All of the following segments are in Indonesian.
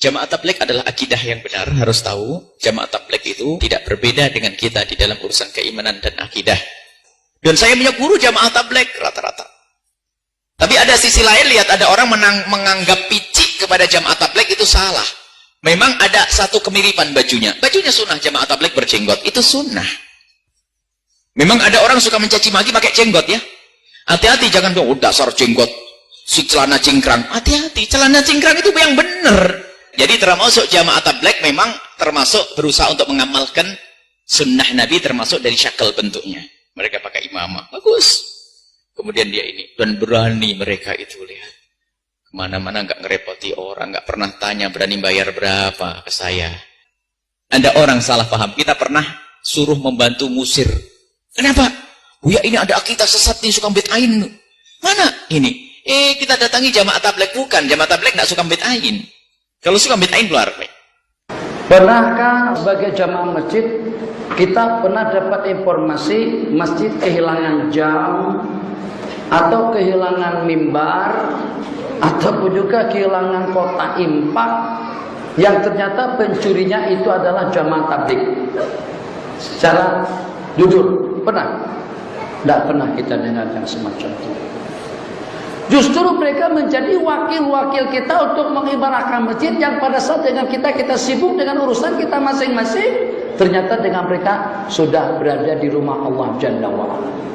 Jamaah tabligh adalah akidah yang benar, harus tahu. Jamaah tabligh itu tidak berbeda dengan kita di dalam urusan keimanan dan akidah. Dan saya punya guru jamaah tabligh rata-rata. Tapi ada sisi lain, lihat ada orang menganggap picik kepada jamaah tabligh itu salah. Memang ada satu kemiripan bajunya. Bajunya sunnah, jamaah tabligh berjenggot, itu sunnah. Memang ada orang suka mencaci maki pakai jenggot ya. Hati-hati, jangan dong, dasar jenggot, si celana cingkrang. Hati-hati, celana cingkrang itu yang benar. Jadi termasuk jamaah tabligh memang termasuk berusaha untuk mengamalkan sunnah Nabi, termasuk dari syakal bentuknya. Mereka pakai imamah, bagus. Kemudian dia ini, dan berani mereka itu, lihat. Kemana-mana nggak ngerepoti orang, nggak pernah tanya berani bayar berapa ke saya. Ada orang salah paham, kita pernah suruh membantu musir. Kenapa? Buya ini ada akidah sesat nih, suka bid'ain. Mana? Ini. Kita datangi jamaah tabligh, bukan. Jamaah tabligh nggak suka bid'ain. Kalau suka bid'ain keluar. Pernahkah sebagai jamaah masjid kita pernah dapat informasi masjid kehilangan jam atau kehilangan mimbar ataupun juga kehilangan kotak infak yang ternyata pencurinya itu adalah jamaah tabligh? Secara jujur, pernah? Tidak pernah kita dengar yang semacam itu. Justru mereka menjadi wakil-wakil kita untuk mengibarahkan masjid yang pada saat dengan kita sibuk dengan urusan kita masing-masing, ternyata dengan mereka sudah berada di rumah Allah Jalla wa'ala.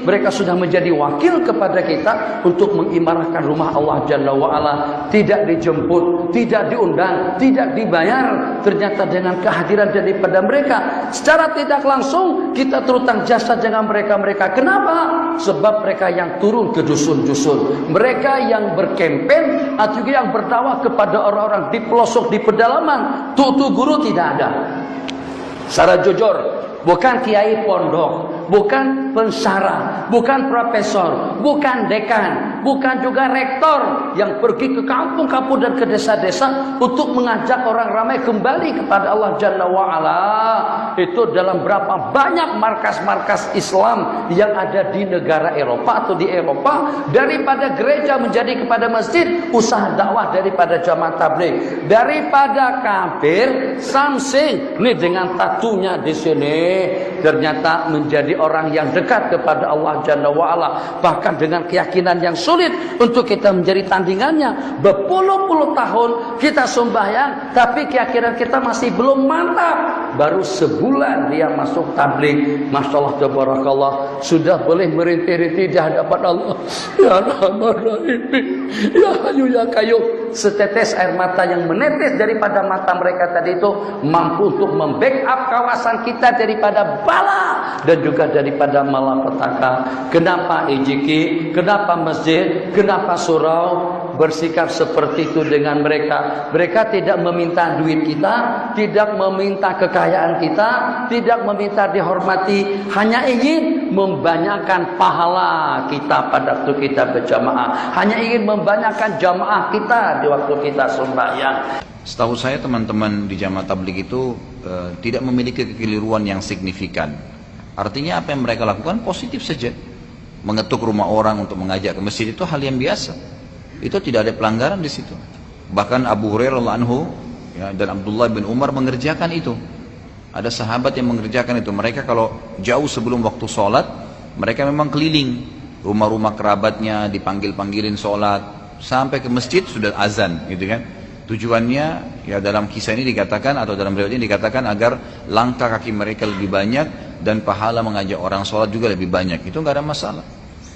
Mereka sudah menjadi wakil kepada kita untuk mengimarahkan rumah Allah Jalla wa'ala. Tidak dijemput, tidak diundang, tidak dibayar. Ternyata dengan kehadiran daripada mereka, secara tidak langsung kita terutang jasa dengan mereka-mereka. Kenapa? Sebab mereka yang turun ke dusun-dusun, mereka yang berkempen atau yang berdakwah kepada orang-orang di pelosok, di pedalaman. Tutu guru tidak ada. Secara jujur, bukan kiai pondok, bukan pensyarah, bukan profesor, bukan dekan, bukan juga rektor yang pergi ke kampung-kampung dan ke desa-desa untuk mengajak orang ramai kembali kepada Allah Jalla wa'ala. Itu dalam berapa banyak markas-markas Islam yang ada di negara Eropa atau di Eropa, daripada gereja menjadi kepada masjid, usaha dakwah daripada jamaah tabligh, daripada kafir samsing nih dengan tatunya di sini, ternyata menjadi orang yang dekat kepada Allah Jalla wa'ala. Bahkan dengan keyakinan yang sulit untuk kita menjadi tandingannya. Berpuluh-puluh tahun kita sembahyang, tapi keyakinan kita masih belum mantap. Baru sebulan dia masuk tabligh, Masya Allah tabarakallah, sudah boleh merintih-rintih di hadapan Allah. Ya Rahman Rahim, Ya Hayyu Ya Qayyum. Setetes air mata yang menetes daripada mata mereka tadi itu mampu untuk membackup kawasan kita daripada bala dan juga daripada malapetaka. Kenapa IJK? Kenapa masjid? Kenapa surau bersikap seperti itu dengan mereka? Mereka tidak meminta duit kita, tidak meminta kekayaan kita, tidak meminta dihormati, hanya ingin membanyakkan pahala kita pada waktu kita berjamaah, hanya ingin membanyakkan jamaah kita di waktu kita sembahyang. Setahu saya teman-teman di jamaah tabligh itu tidak memiliki kekeliruan yang signifikan. Artinya apa yang mereka lakukan positif saja. Mengetuk rumah orang untuk mengajak ke masjid itu hal yang biasa. Itu tidak ada pelanggaran di situ. Bahkan Abu Hurairah radhiyallahu anhu ya, dan Abdullah bin Umar mengerjakan itu. Ada sahabat yang mengerjakan itu. Mereka kalau jauh sebelum waktu sholat, mereka memang keliling rumah-rumah kerabatnya, dipanggil-panggilin sholat, sampai ke masjid sudah azan, gitu kan? Tujuannya ya dalam kisah ini dikatakan atau dalam riwayat ini dikatakan agar langkah kaki mereka lebih banyak dan pahala mengajak orang sholat juga lebih banyak. Itu nggak ada masalah,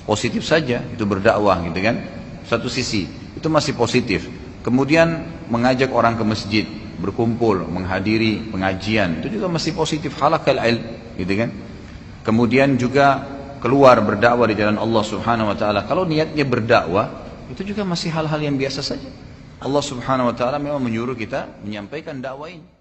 positif saja itu berdakwah, gitu kan? Satu sisi itu masih positif. Kemudian mengajak orang ke masjid, berkumpul, menghadiri pengajian, itu juga masih positif, halaqal ilm, gitu kan? Kemudian juga keluar berdakwah di jalan Allah Subhanahu wa taala. Kalau niatnya berdakwah, itu juga masih hal-hal yang biasa saja. Allah Subhanahu wa taala memang menyuruh kita menyampaikan dakwah ini.